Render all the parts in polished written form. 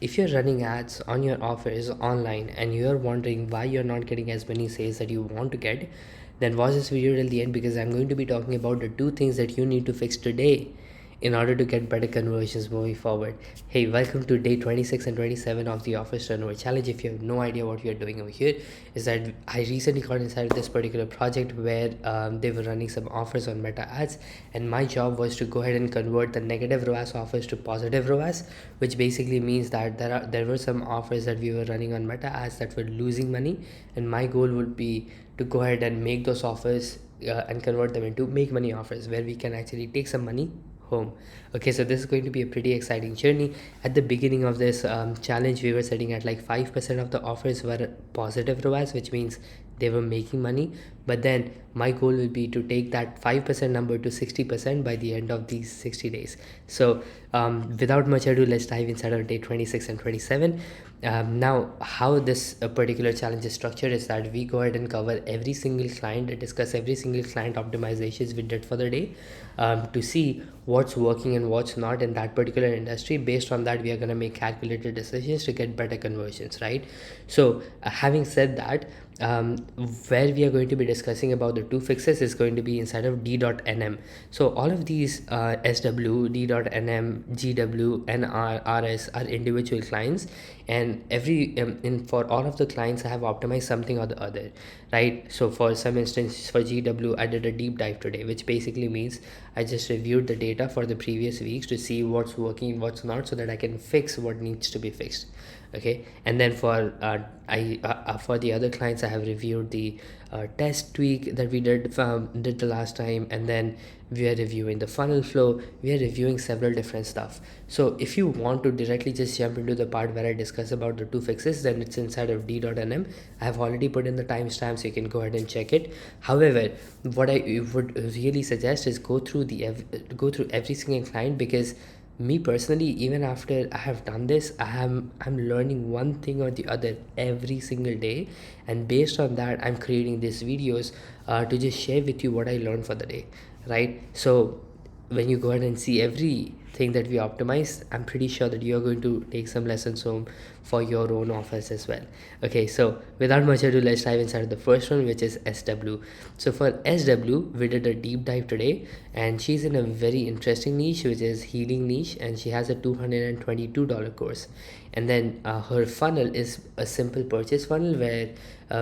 if you're running ads on your offers online and you're wondering why you're not getting as many sales that you want to get, then watch this video till the end, because I'm going to be talking about the two things that you need to fix today in order to get better conversions moving forward. Hey, welcome to day 26 and 27 of the Office Turnover Challenge. If you have no idea what we are doing over here, is that I recently got inside this particular project where they were running some offers on Meta ads, and my job was to go ahead and convert the negative ROAS offers to positive ROAS, which basically means that there were some offers that we were running on Meta ads that were losing money, and my goal would be to go ahead and make those offers and convert them into make money offers where we can actually take some money home. Okay, so this is going to be a pretty exciting journey. At the beginning of this challenge, we were setting at like 5% of the offers were positive ROAS, which means they were making money. But then my goal will be to take that 5% number to 60% by the end of these 60 days. So without much ado, let's dive inside on day 26 and 27. Now, how this particular challenge is structured is that we go ahead and cover every single client and discuss every single client optimizations we did for the day, to see what's working and what's not in that particular industry. Based on that, we are going to make calculated decisions to get better conversions, right? So having said that, where we are going to be discussing about the two fixes is going to be inside of D.NM. So all of these SW, D.NM, GW, NR, RS are individual clients, and for all of the clients I have optimized something or the other, right? So for some instance, for GW, I did a deep dive today, which basically means I just reviewed the data for the previous weeks to see what's working, what's not, so that I can fix what needs to be fixed. Okay, and then for the other clients, I have reviewed the test tweak that we did the last time, and then we are reviewing the funnel flow. We are reviewing several different stuff. So if you want to directly just jump into the part where I discuss about the two fixes, then it's inside of D.NM. I have already put in the timestamp, so you can go ahead and check it. However, what I would really suggest is go through every single client, because me personally, even after I have done this, I'm learning one thing or the other every single day, and based on that, I'm creating these videos to just share with you what I learned for the day, right? So when you go ahead and see everything that we optimize, I'm pretty sure that you're going to take some lessons home for your own office as well. Okay, so without much ado, let's dive inside the first one, which is SW. So for SW, we did a deep dive today, and she's in a very interesting niche, which is healing niche, and she has a $222 course. And then her funnel is a simple purchase funnel where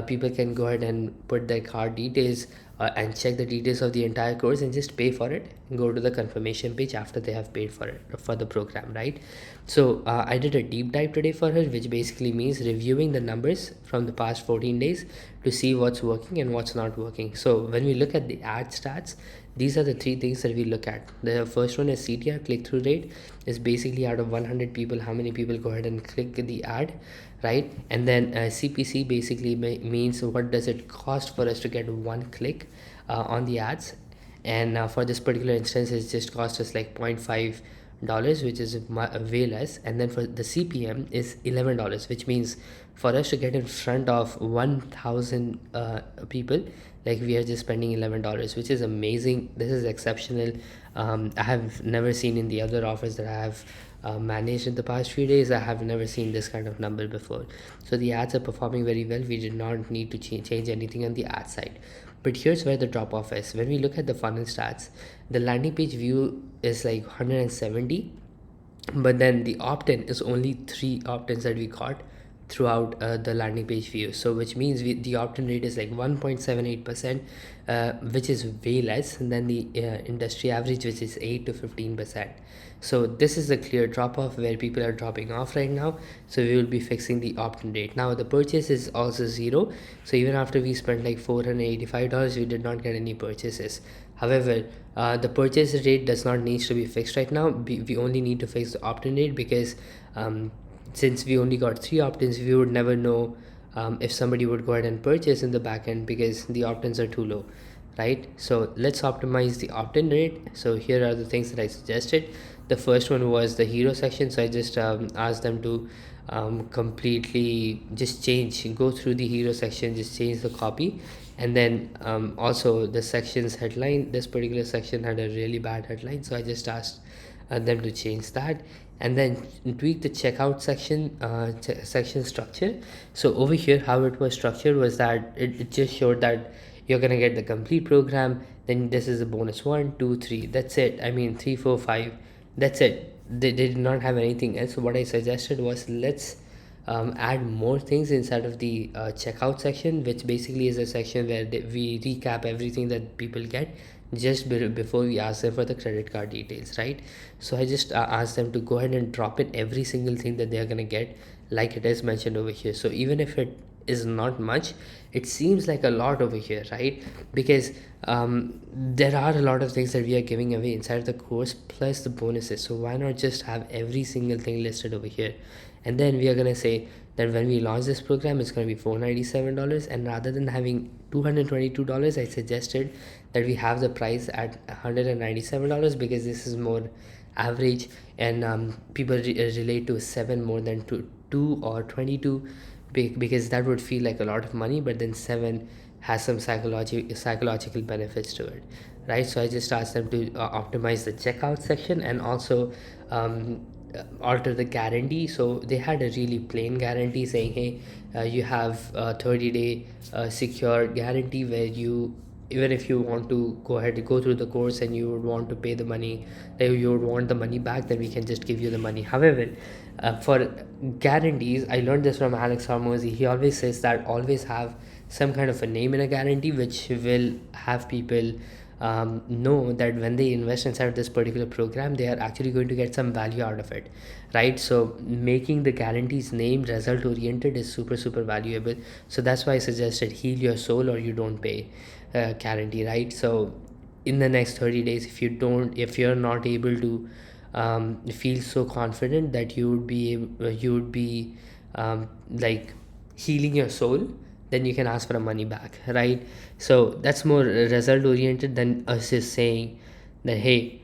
people can go ahead and put their card details and check the details of the entire course and just pay for it and go to the confirmation page after they have paid for it, for the program, right? So I did a deep dive today for her, which basically means reviewing the numbers from the past 14 days to see what's working and what's not working. So when we look at the ad stats, these are the three things that we look at. The first one is CTR, click-through rate. Is basically out of 100 people, how many people go ahead and click the ad, right? And then CPC basically means what does it cost for us to get one click on the ads. And for this particular instance, it just cost us like 0.5 dollars, which is way less. And then for the CPM is $11, which means for us to get in front of 1,000 people, like we are just spending $11, which is amazing. This is exceptional. I have never seen in the other offers that I have managed in the past few days. I have never seen this kind of number before. So the ads are performing very well. We did not need to change anything on the ad side. But here's where the drop off is. When we look at the funnel stats, the landing page view is like 170, but then the opt-in is only 3 opt-ins that we got throughout the landing page view. So which means the opt-in rate is like 1.78%, which is way less than the industry average, which is 8 to 15%. So this is a clear drop off where people are dropping off right now. So we will be fixing the opt-in rate. Now the purchase is also 0. So even after we spent like $485, we did not get any purchases. However, the purchase rate does not need to be fixed right now. We only need to fix the opt-in rate, because since we only got 3 opt-ins, we would never know if somebody would go ahead and purchase in the back end, because the opt-ins are too low, right? So let's optimize the opt-in rate. So here are the things that I suggested. The first one was the hero section. So I just asked them to completely just go through the hero section, just change the copy. And then also the section's headline, this particular section had a really bad headline, so I just asked them to change that. and then tweak the checkout section section structure. So over here how it was structured was that it just showed that you're gonna get the complete program, then this is a bonus 1 2 3, that's it. I mean 3 4 5, that's it. They did not have anything else. So what I suggested was, let's add more things inside of the checkout section, which basically is a section where we recap everything that people get just before we ask them for the credit card details, right? So I just asked them to go ahead and drop in every single thing that they are going to get, like it is mentioned over here. So even if it is not much, it seems like a lot over here, right? Because there are a lot of things that we are giving away inside the course plus the bonuses. So why not just have every single thing listed over here? And then we are going to say that when we launch this program, it's going to be $497, and rather than having $222, I suggested that we have the price at $197, because this is more average, and people relate to 7 more than 2 or 22, because that would feel like a lot of money, but then 7 has some psychological benefits to it, right? So I just asked them to optimize the checkout section, and also alter the guarantee. So they had a really plain guarantee saying, hey, you have a 30-day secure guarantee, where you, even if you want to go ahead and go through the course and you would want to pay the money, you would want the money back, then we can just give you the money. However, for guarantees, I learned this from Alex Hormozy. He always says that always have some kind of a name in a guarantee, which will have people know that when they invest inside this particular program, they are actually going to get some value out of it, right? So making the guarantees name result oriented is super valuable. So that's why I suggested heal your soul or you don't pay guarantee, right? So in the next 30 days, if you're not able to feel so confident that you would be like healing your soul, then you can ask for the money back, right? So that's more result oriented than us just saying that, hey,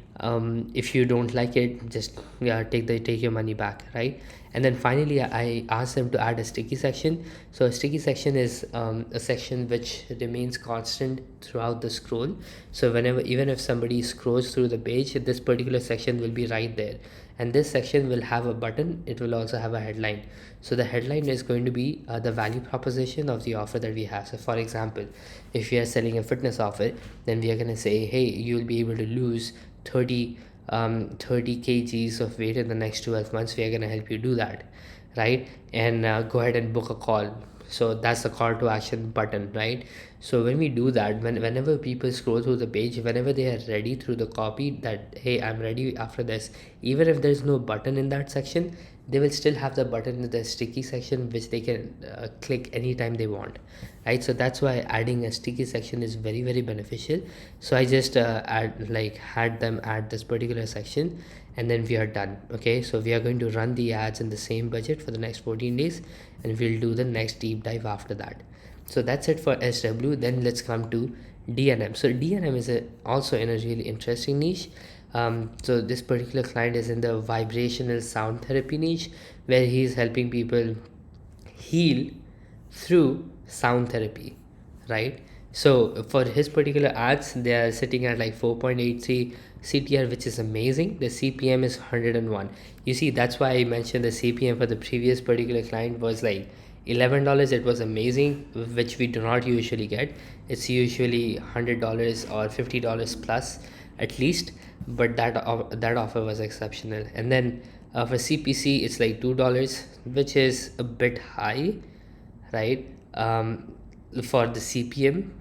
if you don't like it, just take your money back, right? And then finally I asked them to add a sticky section. So a sticky section is a section which remains constant throughout the scroll. So whenever, even if somebody scrolls through the page, this particular section will be right there, and this section will have a button. It will also have a headline. So the headline is going to be the value proposition of the offer that we have. So for example, if we are selling a fitness offer, then we are going to say, hey, you'll be able to lose 30 kgs of weight in the next 12 months. We are going to help you do that, right? And go ahead and book a call. So that's the call to action button, right? So when we do that, whenever people scroll through the page, whenever they are ready through the copy that, hey, I'm ready after this, even if there's no button in that section, they will still have the button in the sticky section, which they can click anytime they want, right? So that's why adding a sticky section is very beneficial. So I just had them add this particular section, and then we are done. Okay, so we are going to run the ads in the same budget for the next 14 days, and we'll do the next deep dive after that. So that's it for SW. Then let's come to D.NM. So D.NM is also in a really interesting niche. So this particular client is in the vibrational sound therapy niche, where he is helping people heal through sound therapy, right? So for his particular ads, they are sitting at like 4.83 CTR, which is amazing. The CPM is 101. You see, that's why I mentioned the CPM for the previous particular client was like $11. It was amazing, which we do not usually get. It's usually $100 or $50 plus at least, but that offer was exceptional. And then for CPC, it's like $2, which is a bit high, right? For the CPM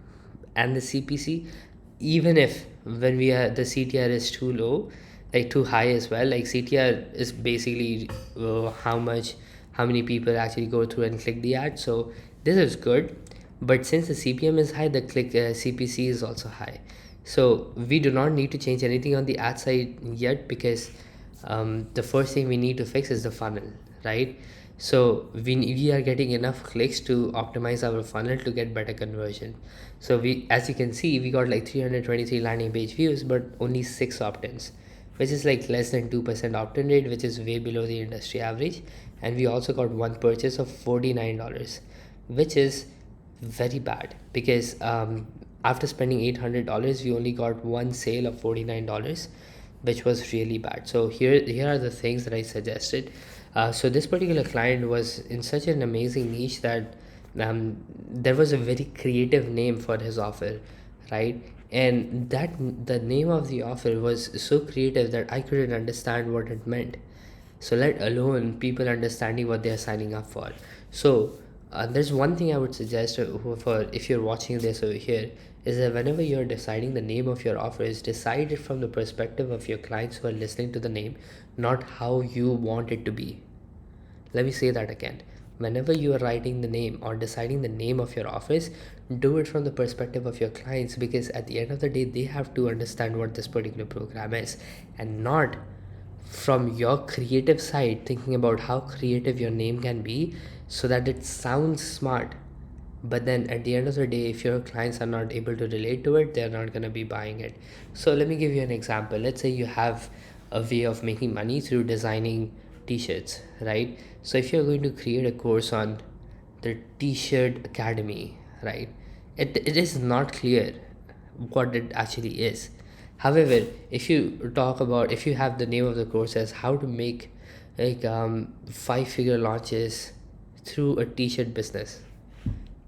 and the CPC, even if when we are, the CTR is too low, like too high as well. Like CTR is basically how many people actually go through and click the ad. So this is good, but since the CPM is high, the CPC is also high. So we do not need to change anything on the ad side yet, because the first thing we need to fix is the funnel, right? So we are getting enough clicks to optimize our funnel to get better conversion. So we, as you can see, we got like 323 landing page views, but only 6 opt-ins, which is like less than 2% opt-in rate, which is way below the industry average. And we also got one purchase of $49, which is very bad, because after spending $800, we only got one sale of $49. which was really bad. So here are the things that I suggested. So this particular client was in such an amazing niche that there was a very creative name for his offer, right? And that the name of the offer was so creative that I couldn't understand what it meant, so let alone people understanding what they are signing up for. So there's one thing I would suggest for if you're watching this over here, is that whenever you're deciding the name of your offer, is decide it from the perspective of your clients who are listening to the name, not how you want it to be. Let me say that again. Whenever you are writing the name or deciding the name of your office, do it from the perspective of your clients, because at the end of the day, they have to understand what this particular program is, and not from your creative side thinking about how creative your name can be so that it sounds smart. But then at the end of the day, if your clients are not able to relate to it, they're not going to be buying it. So let me give you an example. Let's say you have a way of making money through designing t-shirts, right? So if you're going to create a course on the t-shirt academy, right, it is not clear what it actually is. However, if you talk about, if you have the name of the course as how to make like 5-figure launches through a t-shirt business,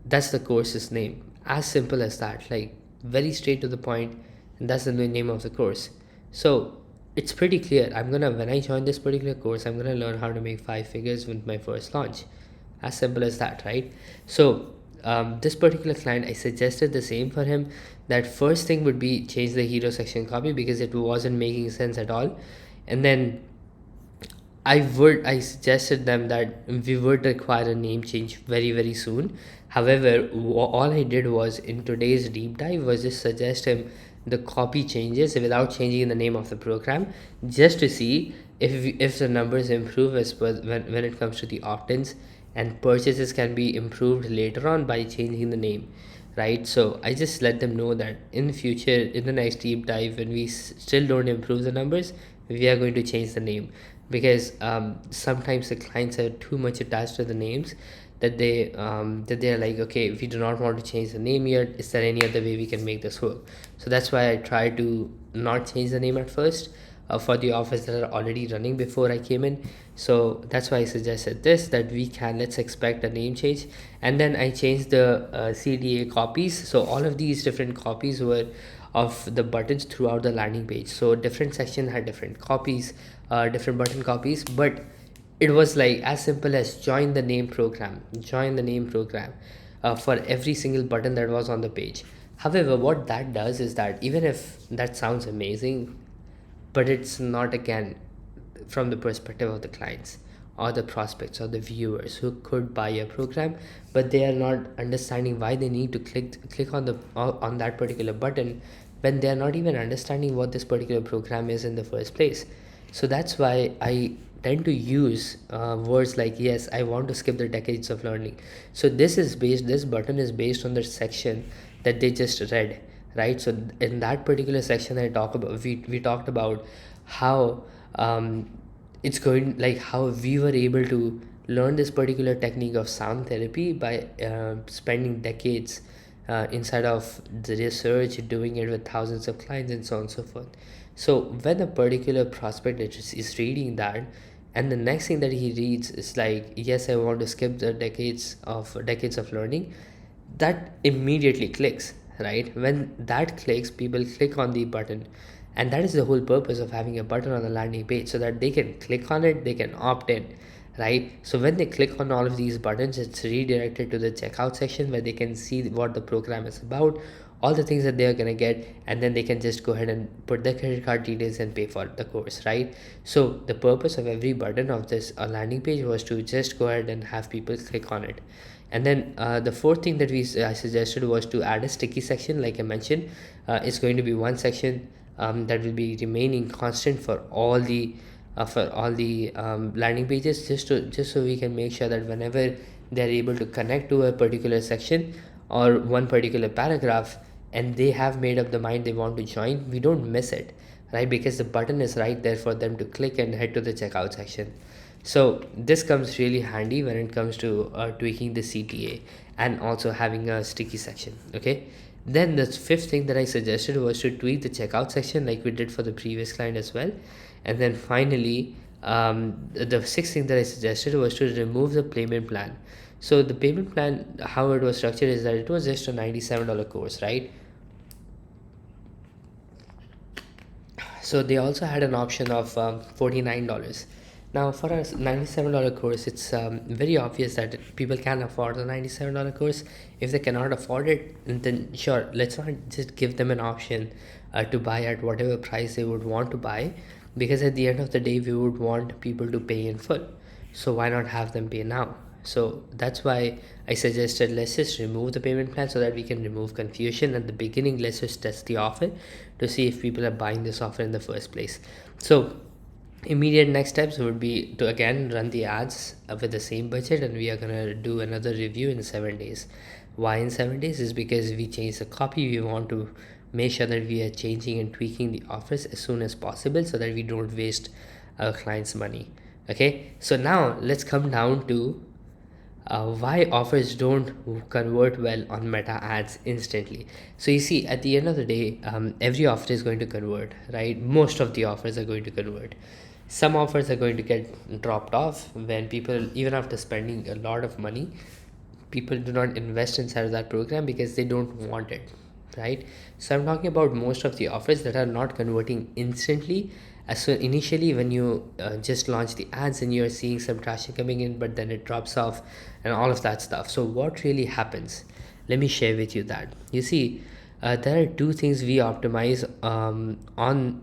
that's the course's name. As simple as that, like very straight to the point, and that's the name of the course. So it's pretty clear. When I join this particular course, I'm gonna learn how to make 5 figures with my first launch. As simple as that, right? So this particular client, I suggested the same for him, that first thing would be change the hero section copy because it wasn't making sense at all. And then I suggested them that we would require a name change very very soon. However, all I did was in today's deep dive was just suggest him the copy changes without changing the name of the program, just to see if the numbers improve as per when it comes to the opt-ins, and purchases can be improved later on by changing the name, right? So I just let them know that in the future, in the next deep dive, when we still don't improve the numbers, we are going to change the name, because sometimes the clients are too much attached to the names that they're like, okay, we do not want to change the name yet, is there any other way we can make this work? So that's why I try to not change the name at first, for the offers that are already running before I came in. So that's why I suggested this, that let's expect a name change. And then I changed the CDA copies. So all of these different copies were of the buttons throughout the landing page. So different section had different copies, different button copies, but it was like as simple as join the name program, for every single button that was on the page. However, what that does is that even if that sounds amazing, but it's not, again, from the perspective of the clients or the prospects or the viewers who could buy a program, but they are not understanding why they need to click on that particular button when they are not even understanding what this particular program is in the first place. So that's why I tend to use words like, yes, I want to skip the decades of learning. So this button is based on the section that they just read, right? So in that particular section we talked about how it's going, like how we were able to learn this particular technique of sound therapy by spending decades inside of the research, doing it with thousands of clients and so on and so forth. So when a particular prospect is reading that, and the next thing that he reads is like, yes, I want to skip the decades of learning, that immediately clicks, right? When that clicks, people click on the button, and that is the whole purpose of having a button on the landing page, so that they can click on it, they can opt in, right? So when they click on all of these buttons, it's redirected to the checkout section where they can see what the program is about, all the things that they are going to get, and then they can just go ahead and put their credit card details and pay for the course, right? So the purpose of every button of this landing page was to just go ahead and have people click on it. And then the fourth thing that I suggested was to add a sticky section. Like I mentioned, it's going to be one section that will be remaining constant for all the landing pages, just so we can make sure that whenever they're able to connect to a particular section or one particular paragraph, and they have made up the mind they want to join, we don't miss it, right? Because the button is right there for them to click and head to the checkout section. So this comes really handy when it comes to tweaking the CTA and also having a sticky section. Okay, Then the fifth thing that I suggested was to tweak the checkout section like we did for the previous client as well. And then finally, the sixth thing that I suggested was to remove the payment plan. So the payment plan, how it was structured is that it was just a $97 course, right? So they also had an option of $49. Now for a $97 course, it's very obvious that people can afford the $97 course. If they cannot afford it, then sure, let's not just give them an option to buy at whatever price they would want to buy, because at the end of the day we would want people to pay in full. So why not have them pay now? So that's why I suggested let's just remove the payment plan so that we can remove confusion at the beginning. Let's just test the offer to see if people are buying this offer in the first place. So immediate next steps would be to again run the ads with the same budget, and we are gonna do another review in 7 days. Why in 7 days is because we changed the copy. We want to make sure that we are changing and tweaking the offers as soon as possible so that we don't waste our clients' money. Okay, so now let's come down to why offers don't convert well on meta ads instantly. So you see, at the end of the day, every offer is going to convert, right? Most of the offers are going to convert. Some offers are going to get dropped off when people, even after spending a lot of money, people do not invest inside of that program because they don't want it, right? So I'm talking about most of the offers that are not converting instantly. As so initially when you just launch the ads and you're seeing some traffic coming in, but then it drops off and all of that stuff. So what really happens, let me share with you that. You see, there are two things we optimize on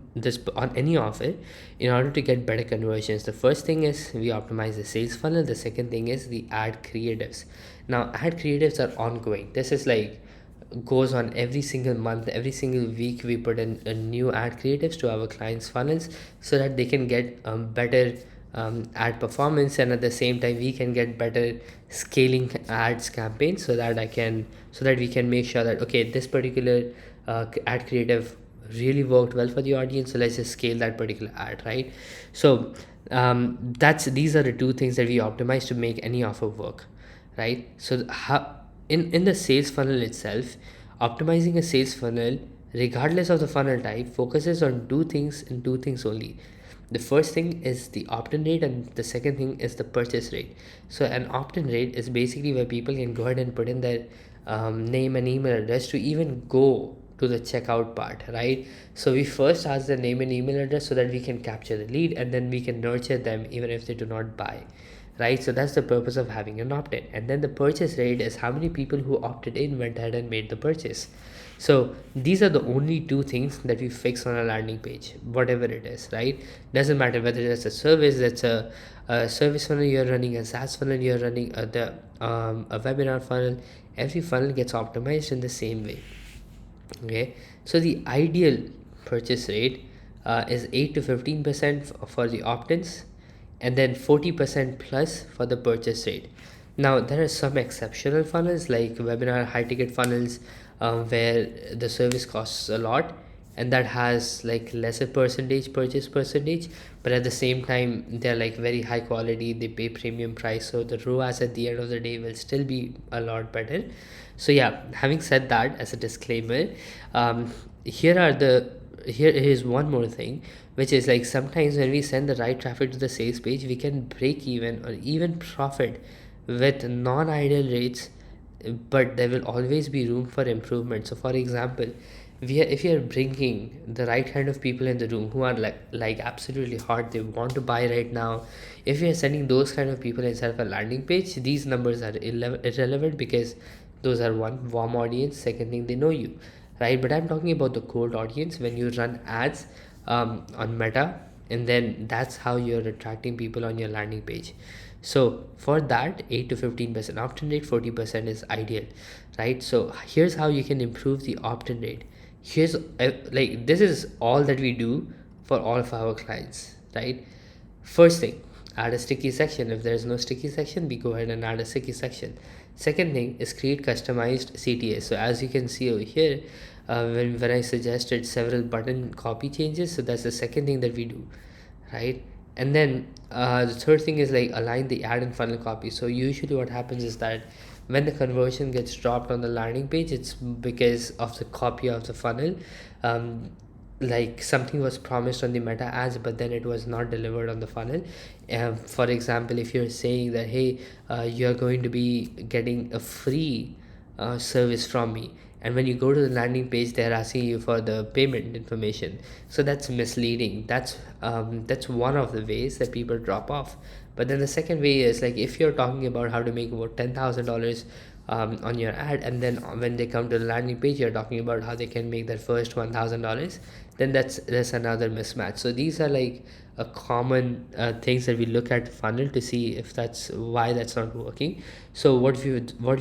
any offer in order to get better conversions. The first thing is we optimize the sales funnel. The second thing is the ad creatives. Now ad creatives are ongoing. This is like goes on every single month, every single week. We put in a new ad creatives to our clients funnels so that they can get better ad performance, and at the same time we can get better scaling ads campaigns so that we can make sure that okay, this particular ad creative really worked well for the audience, so let's just scale that particular ad, right? So that's these are the two things that we optimize to make any offer work, right? So how in the sales funnel itself, optimizing a sales funnel regardless of the funnel type focuses on two things and two things only. The first thing is the opt-in rate, and the second thing is the purchase rate. So an opt-in rate is basically where people can go ahead and put in their name and email address to even go to the checkout part, right? So we first ask their name and email address so that we can capture the lead, and then we can nurture them even if they do not buy, right? So that's the purpose of having an opt-in. And then the purchase rate is how many people who opted in went ahead and made the purchase. So these are the only two things that we fix on a landing page, whatever it is, right? Doesn't matter whether it's a service, that's a service funnel you're running, a SaaS funnel you're running, a webinar funnel. Every funnel gets optimized in the same way. Okay, so the ideal purchase rate is 8 to 15% for the opt-ins, and then 40% plus for the purchase rate. Now there are some exceptional funnels like webinar high ticket funnels, where the service costs a lot, and that has like lesser percentage purchase percentage, but at the same time they're like very high quality, they pay premium price, so the ROAS at the end of the day will still be a lot better. So yeah, having said that as a disclaimer, here is one more thing, which is like sometimes when we send the right traffic to the sales page, we can break even or even profit with non-ideal rates, but there will always be room for improvement. So for example, if you are bringing the right kind of people in the room who are like absolutely hot, they want to buy right now, if you are sending those kind of people inside of a landing page, these numbers are irrelevant because those are one, warm audience, second thing, they know you, right? But I'm talking about the cold audience when you run ads on meta, and then that's how you're attracting people on your landing page. So for that, 8 to 15% opt-in rate, 40% is ideal, right? So here's how you can improve the opt-in rate. Here's like this is all that we do for all of our clients, right? First thing, add a sticky section. If there's no sticky section, we go ahead and add a sticky section. Second thing is create customized CTAs. So as you can see over here, when I suggested several button copy changes, so that's the second thing that we do, right? And then the third thing is like align the ad and funnel copy. So usually what happens is that when the conversion gets dropped on the landing page, it's because of the copy of the funnel. um, like something was promised on the meta ads, but then it was not delivered on the funnel. For example, if you're saying that, hey, you're going to be getting a free service from me, and when you go to the landing page, they're asking you for the payment information, so that's misleading. That's one of the ways that people drop off. But then the second way is, like, if you're talking about how to make about $10,000 on your ad, and then when they come to the landing page, you're talking about how they can make their first $1,000, then that's another mismatch. So these are like a common things that we look at the funnel to see if that's why that's not working. So what we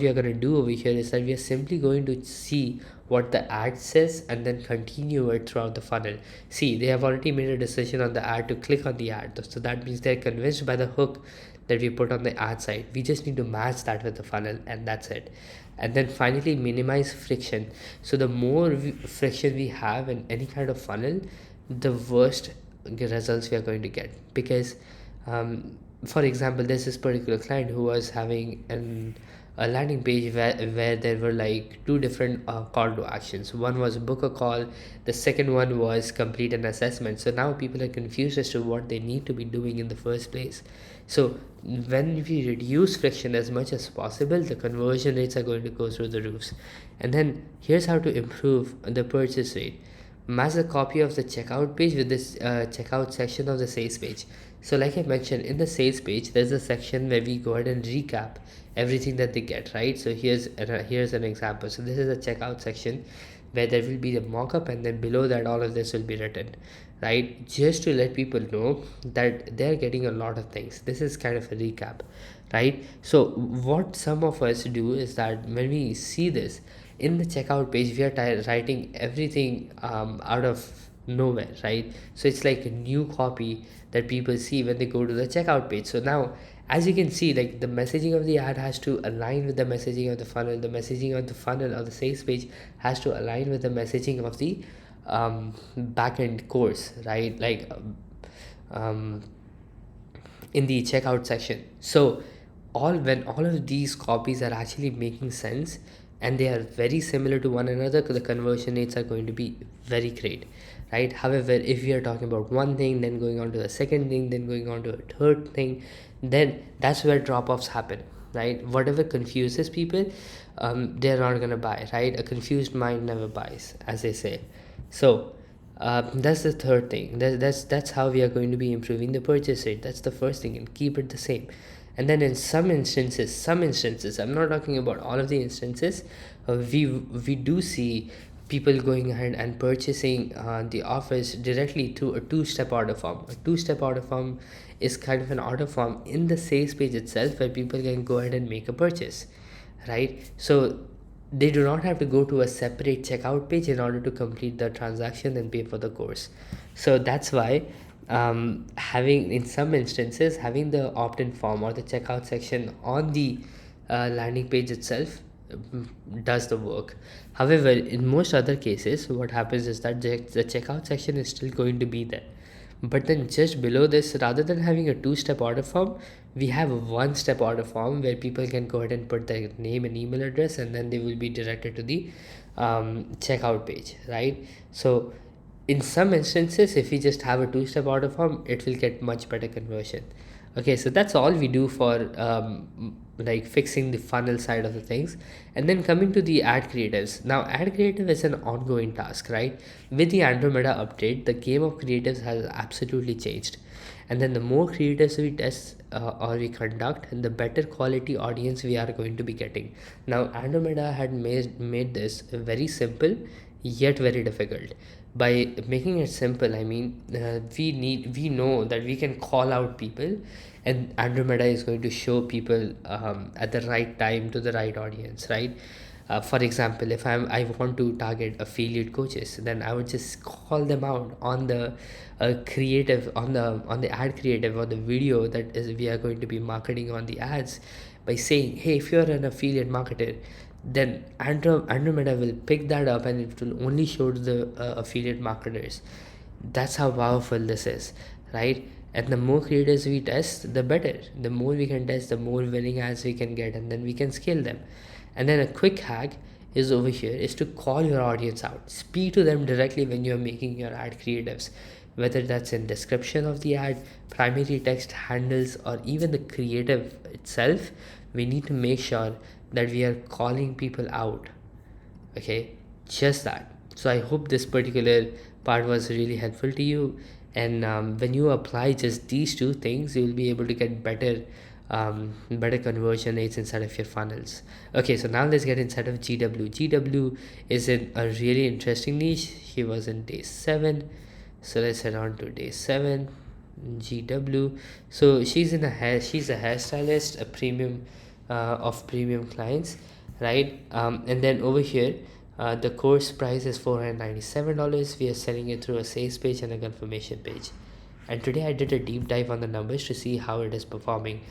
are going to do over here is that we are simply going to see what the ad says and then continue it throughout the funnel. See, they have already made a decision on the ad to click on the ad, so that means they're convinced by the hook that we put on the ad side. We just need to match that with the funnel, and that's it. And then finally, minimize friction. So the more friction we have in any kind of funnel, the worst results we are going to get. Because for example, there's this particular client who was having a landing page where there were like two different call to actions. One was book a call, the second one was complete an assessment. So now people are confused as to what they need to be doing in the first place. So when we reduce friction as much as possible, the conversion rates are going to go through the roofs. And then here's how to improve the purchase rate. Match the copy of the checkout page with this checkout section of the sales page. So like I mentioned, in the sales page, there's a section where we go ahead and recap everything that they get, right? So here's an example. So this is a checkout section where there will be the mock-up, and then below that all of this will be written, right? Just to let people know that they're getting a lot of things. This is kind of a recap, right? So what some of us do is that when we see this in the checkout page, we are writing everything out of nowhere, right? So it's like a new copy that people see when they go to the checkout page. So now, as you can see, like, the messaging of the ad has to align with the messaging of the funnel. The messaging of the funnel or the sales page has to align with the messaging of the backend course, right? Like in the checkout section. So when all of these copies are actually making sense and they are very similar to one another, the conversion rates are going to be very great, right? However, if we are talking about one thing, then going on to the second thing, then going on to a third thing, then that's where drop-offs happen, right? Whatever confuses people, they're not gonna buy, right? A confused mind never buys, as they say. So that's the third thing. That's how we are going to be improving the purchase rate. That's the first thing, and keep it the same. And then in some instances, I'm not talking about all of the instances, we do see people going ahead and purchasing the offers directly through a two-step order form. A two-step order form is kind of an order form in the sales page itself where people can go ahead and make a purchase, right? So they do not have to go to a separate checkout page in order to complete the transaction and pay for the course. So that's why having, in some instances, having the opt-in form or the checkout section on the landing page itself does the work. However, in most other cases, what happens is that the checkout section is still going to be there, but then just below this, rather than having a two-step order form, we have a one-step order form where people can go ahead and put their name and email address, and then they will be directed to the checkout page, right? So in some instances, if we just have a two-step order form, it will get much better conversion. Okay, so that's all we do for like fixing the funnel side of the things. And then coming to the ad creatives. Now ad creative is an ongoing task, right? With the Andromeda update, the game of creatives has absolutely changed. And then the more creatives we test or we conduct, the better quality audience we are going to be getting. Now Andromeda had made this very simple yet very difficult. By making it simple, I mean, we know that we can call out people, and Andromeda is going to show people at the right time to the right audience, right? For example, if I want to target affiliate coaches, then I would just call them out on the creative, on the ad creative or the video that is we are going to be marketing on the ads, by saying, hey, if you're an affiliate marketer, then Andromeda will pick that up and it will only show to the affiliate marketers. That's how powerful this is, right? And the more creators we test, the better. The more we can test, the more winning ads we can get, and then we can scale them. And then a quick hack is over here is to call your audience out. Speak to them directly when you're making your ad creatives, whether that's in description of the ad, primary text handles, or even the creative itself. We need to make sure that we are calling people out. Okay, just that. So I hope this particular part was really helpful to you. And when you apply just these two things, you will be able to get better conversion rates inside of your funnels. Okay, so now let's get inside of GW. Is in a really interesting niche. He was in day 7, so let's head on to day 7. GW. So she's a hairstylist, a premium of premium clients, right? And then over here, the course price is $497. We are selling it through a sales page and a confirmation page. And today I did a deep dive on the numbers to see how it is performing.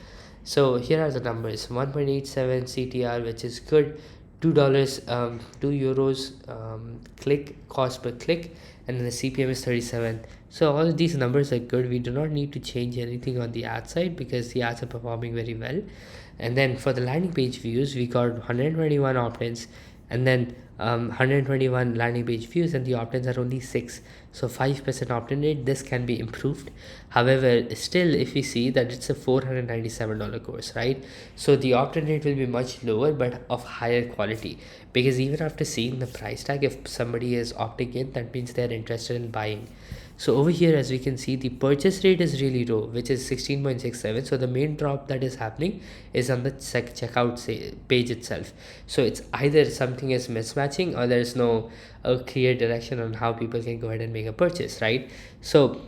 So here are the numbers: 1.87 CTR, which is good. $2, 2 euros click cost per click, and then the CPM is 37. So all of these numbers are good. We do not need to change anything on the ad side because the ads are performing very well. And then for the landing page views, we got 121 opt-ins, and then 121 landing page views, and the opt-ins are only 6, so 5% opt-in rate. This can be improved. However, still, if we see that it's a $497 course, right, so the opt-in rate will be much lower but of higher quality, because even after seeing the price tag, if somebody is opting in, that means they're interested in buying. So over here, as we can see, the purchase rate is really low, which is 16.67. So the main drop that is happening is on the checkout page itself. So it's either something is mismatching, or there's no clear direction on how people can go ahead and make a purchase, right? So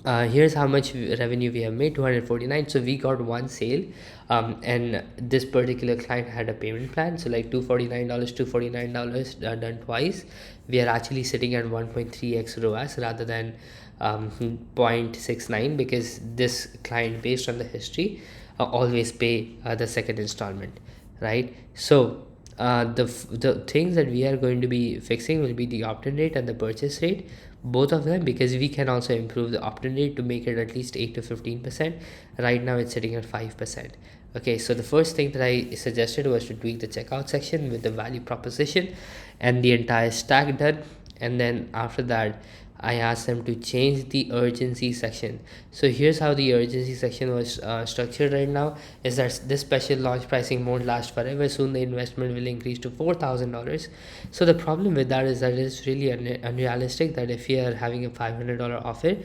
here's how much revenue we have made: 249. So we got one sale, and this particular client had a payment plan, so like $249 done twice. We are actually sitting at 1.3x ROAS rather than 0.69, because this client, based on the history, always pay the second installment, right? So the things that we are going to be fixing will be the opt-in rate and the purchase rate, both of them, because we can also improve the opt-in rate to make it at least 8 to 15%. Right now it's sitting at 5%. Okay, so the first thing that I suggested was to tweak the checkout section with the value proposition and the entire stack done. And then after that, I asked them to change the urgency section. So here's how the urgency section was structured right now, is that this special launch pricing won't last forever. Soon the investment will increase to $4,000. So the problem with that is that it's really unrealistic, that if we are having a $500 offer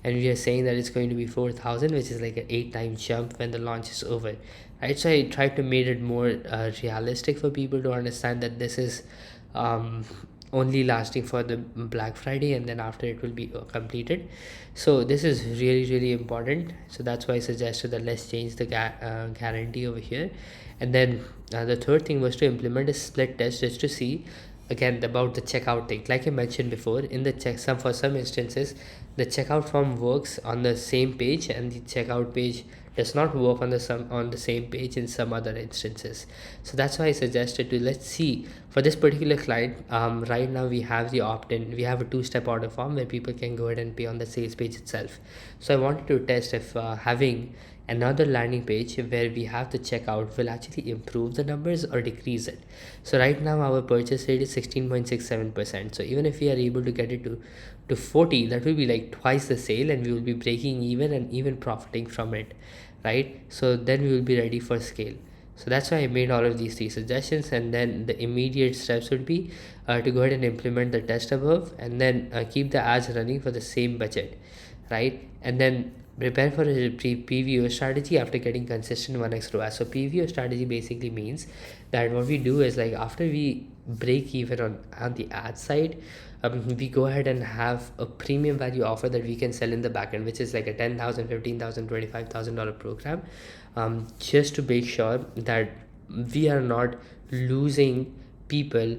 and we are saying that it's going to be 4,000, which is like an 8-time jump when the launch is over, right? So I tried to make it more realistic for people to understand that this is only lasting for the Black Friday, and then after it will be completed. So this is really important. So that's why I suggested that let's change the guarantee over here. And then the third thing was to implement a split test, just to see again about the checkout thing. Like I mentioned before, in the for some instances, the checkout form works on the same page and the checkout page does not work on the same page in some other instances. So that's why I suggested to, let's see, for this particular client, right now we have the opt-in, we have a 2-step order form where people can go ahead and pay on the sales page itself. So I wanted to test if having another landing page where we have the checkout will actually improve the numbers or decrease it. So right now our purchase rate is 16.67%. So even if we are able to get it to 40, that will be like twice the sale, and we will be breaking even and even profiting from it, right? So then we will be ready for scale. So that's why I made all of these 3 suggestions. And then the immediate steps would be to go ahead and implement the test above, and then keep the ads running for the same budget, right? And then prepare for a PVO strategy after getting consistent 1x ROAS. So PVO strategy basically means that what we do is, like, after we break even on the ad side, we go ahead and have a premium value offer that we can sell in the backend, which is like a $10,000, $15,000, $25,000 program, just to make sure that we are not losing people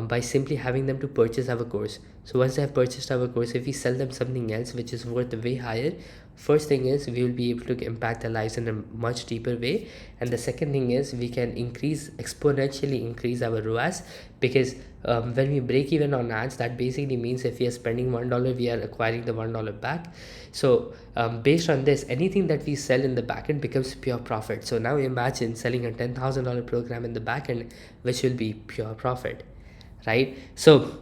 by simply having them to purchase our course. So once they have purchased our course, if we sell them something else which is worth way higher, First thing is we will be able to impact their lives in a much deeper way, and the second thing is we can exponentially increase our ROAS, because when we break even on ads, that basically means if we are spending $1, we are acquiring the $1 back. So based on this, anything that we sell in the backend becomes pure profit. So now imagine selling a $10,000 program in the backend, which will be pure profit, right? So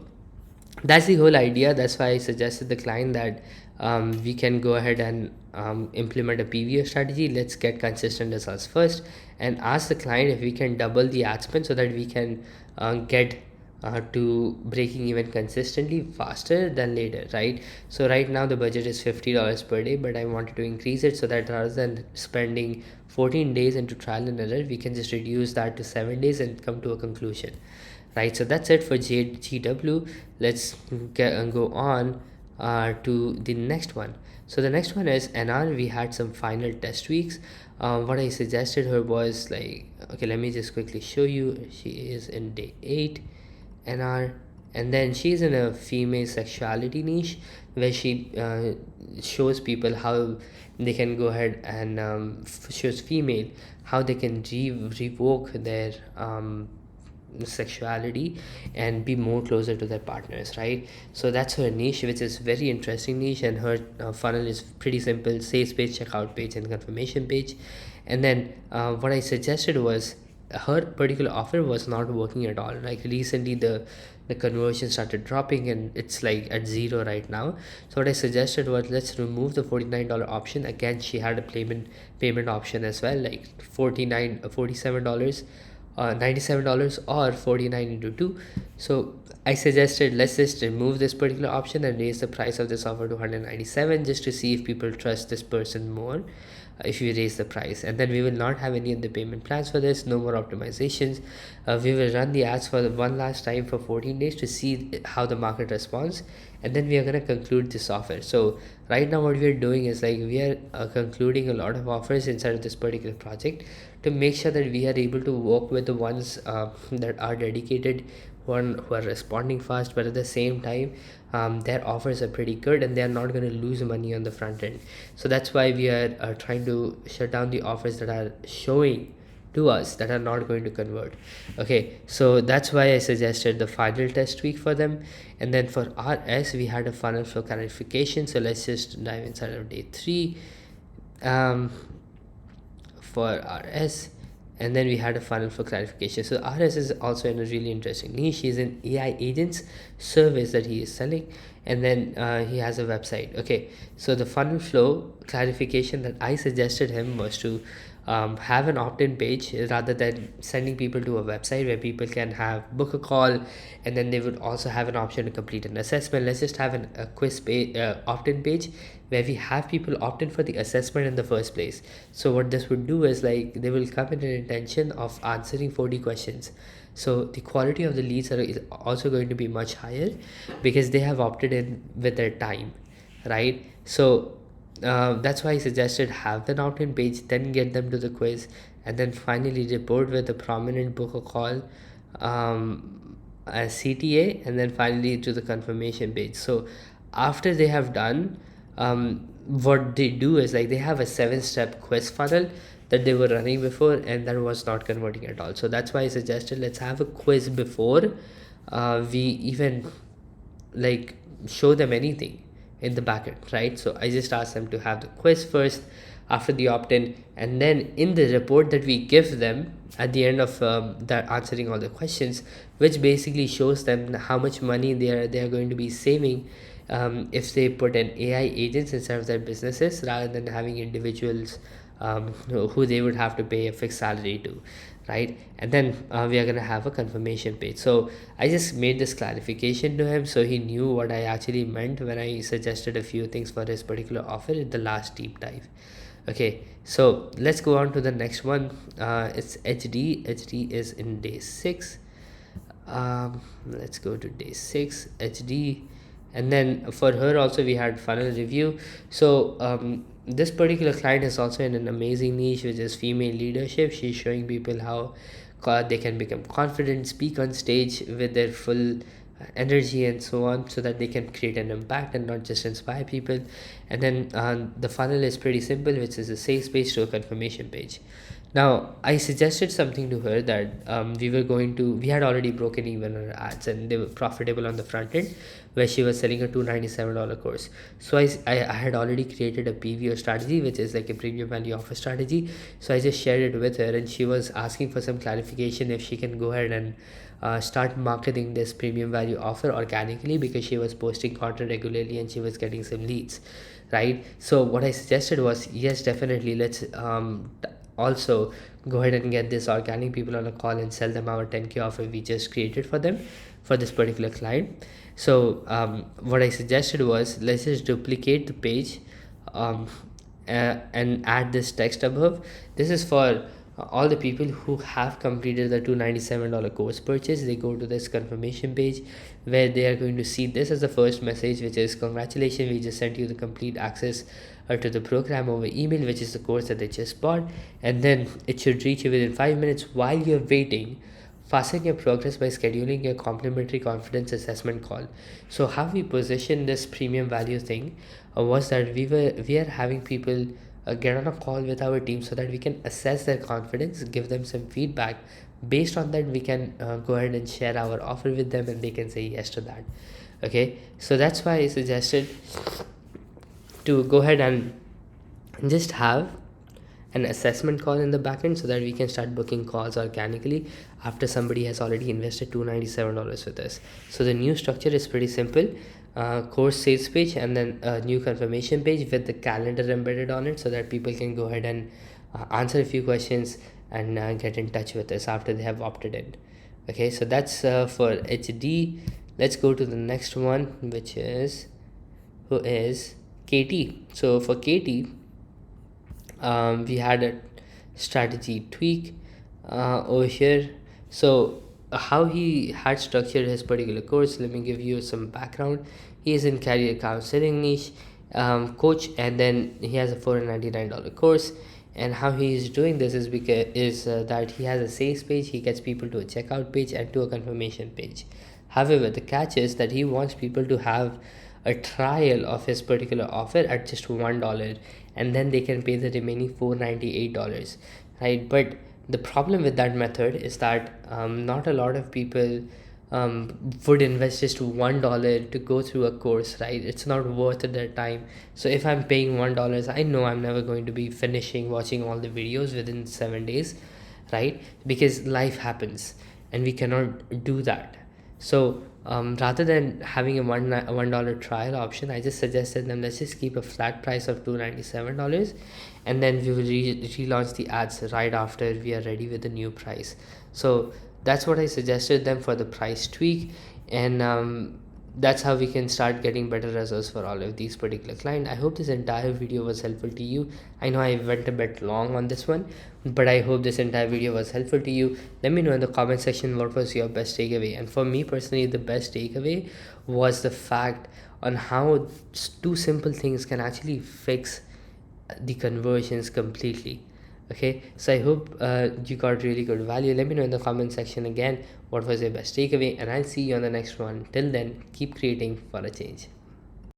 that's the whole idea. That's why I suggested the client that we can go ahead and implement a PVO strategy. Let's get consistent results first, and ask the client if we can double the ad spend so that we can get to breaking even consistently faster than later, right? So right now the budget is $50 per day, but I wanted to increase it so that rather than spending 14 days into trial and error, we can just reduce that to 7 days and come to a conclusion, right? So that's it for GW. Let's go on to the next one. So the next one is NR. We had some final test weeks. What I suggested her was like, okay, let me just quickly show you. She is in day 8 NR, and then she's in a female sexuality niche where she shows people how they can go ahead and shows female how they can revoke their sexuality and be more closer to their partners, right? So that's her niche, which is very interesting niche, and her funnel is pretty simple: sales page, checkout page, and confirmation page. And then what I suggested was her particular offer was not working at all. Like recently the conversion started dropping and it's like at zero right now. So what I suggested was, let's remove the $49 option. Again, she had a payment option as well, like $47, $97 or 49 into 2. So I suggested, let's just remove this particular option and raise the price of this offer to 197, just to see if people trust this person more if we raise the price. And then we will not have any of the payment plans for this, no more optimizations. We will run the ads for one last time for 14 days to see how the market responds, and then we are going to conclude this offer. So right now what we are doing is like we are concluding a lot of offers inside of this particular project to make sure that we are able to work with the ones that are dedicated, who are responding fast, but at the same time their offers are pretty good and they are not going to lose money on the front end. So that's why we are trying to shut down the offers that are showing to us that are not going to convert. Okay, so that's why I suggested the final test week for them. And then for RS, we had a funnel flow clarification. So let's just dive inside of day 3 for RS. And then we had a funnel for clarification. So RS is also in a really interesting niche. He's an AI agents service that he is selling, and then he has a website. Okay, so the funnel flow clarification that I suggested him was to have an opt-in page rather than sending people to a website where people can book a call, and then they would also have an option to complete an assessment. Let's just have a quiz page, opt-in page where we have people opt in for the assessment in the first place. So what this would do is like they will come in an intention of answering 40 questions. So the quality of the leads is also going to be much higher because they have opted in with their time, right? So that's why I suggested have an opt-in page, then get them to the quiz, and then finally report with a prominent book a call, a CTA, and then finally to the confirmation page. So after they have done, what they do is like they have a 7-step quiz funnel that they were running before, and that was not converting at all. So that's why I suggested let's have a quiz before we even like show them anything in the backend, right? So I just asked them to have the quiz first after the opt-in, and then in the report that we give them at the end of that answering all the questions, which basically shows them how much money they are going to be saving if they put an AI agents instead of their businesses rather than having individuals who they would have to pay a fixed salary to, right? And then we are going to have a confirmation page. So I just made this clarification to him so he knew what I actually meant when I suggested a few things for his particular offer in the last deep dive. Okay, so let's go on to the next one. It's HD is in day 6. Let's go to day 6 HD. And then for her also we had funnel review. So this particular client is also in an amazing niche, which is female leadership. She's showing people how they can become confident, speak on stage with their full energy and so on, so that they can create an impact and not just inspire people. And then the funnel is pretty simple, which is a sales page to a confirmation page. Now I suggested something to her that we had already broken even our ads and they were profitable on the front end, where she was selling a $297 course. So I had already created a PVO strategy, which is like a premium value offer strategy. So I just shared it with her, and she was asking for some clarification if she can go ahead and start marketing this premium value offer organically, because she was posting content regularly and she was getting some leads, right? So what I suggested was, yes, definitely, let's also go ahead and get this organic people on a call and sell them our 10K offer we just created for them for this particular client. So what I suggested was, let's just duplicate the page, um, and add this text above. This is for all the people who have completed the $297 course purchase. They go to this confirmation page, where they are going to see this as the first message, which is, congratulations, we just sent you the complete access to the program over email, which is the course that they just bought. And then it should reach you within 5 minutes. While you're waiting, fasten your progress by scheduling a complimentary confidence assessment call. So how we position this premium value thing was that we are having people get on a call with our team, so that we can assess their confidence, give them some feedback. Based on that, we can go ahead and share our offer with them, and they can say yes to that. Okay, so that's why I suggested to go ahead and just have an assessment call in the backend, so that we can start booking calls organically after somebody has already invested $297 with us. So the new structure is pretty simple: course sales page, and then a new confirmation page with the calendar embedded on it, so that people can go ahead and answer a few questions and get in touch with us after they have opted in. Okay, so that's for HD. Let's go to the next one, which is who is KT. So for KT, we had a strategy tweak over here. So how he had structured his particular course, let me give you some background. He is in career counseling niche, coach, and then he has a $499 course. And how he is doing this is that he has a sales page, he gets people to a checkout page and to a confirmation page. However, the catch is that he wants people to have a trial of his particular offer at just $1, and then they can pay the remaining $498, right? But the problem with that method is that not a lot of people would invest just $1 to go through a course, right? It's not worth their time. So if I'm paying $1, I know I'm never going to be finishing watching all the videos within 7 days, right? Because life happens and we cannot do that. So rather than having a $1 trial option, I just suggested them, let's just keep a flat price of $297, and then we will relaunch the ads right after we are ready with the new price. So that's what I suggested them for the price tweak, and that's how we can start getting better results for all of these particular clients. I hope this entire video was helpful to you. I know I went a bit long on this one, but I hope this entire video was helpful to you. Let me know in the comment section what was your best takeaway. And for me personally, the best takeaway was the fact on how two simple things can actually fix the conversions completely. Okay, so I hope you got really good value. Let me know in the comment section again what was your best takeaway, and I'll see you on the next one. Till then, keep creating for a change.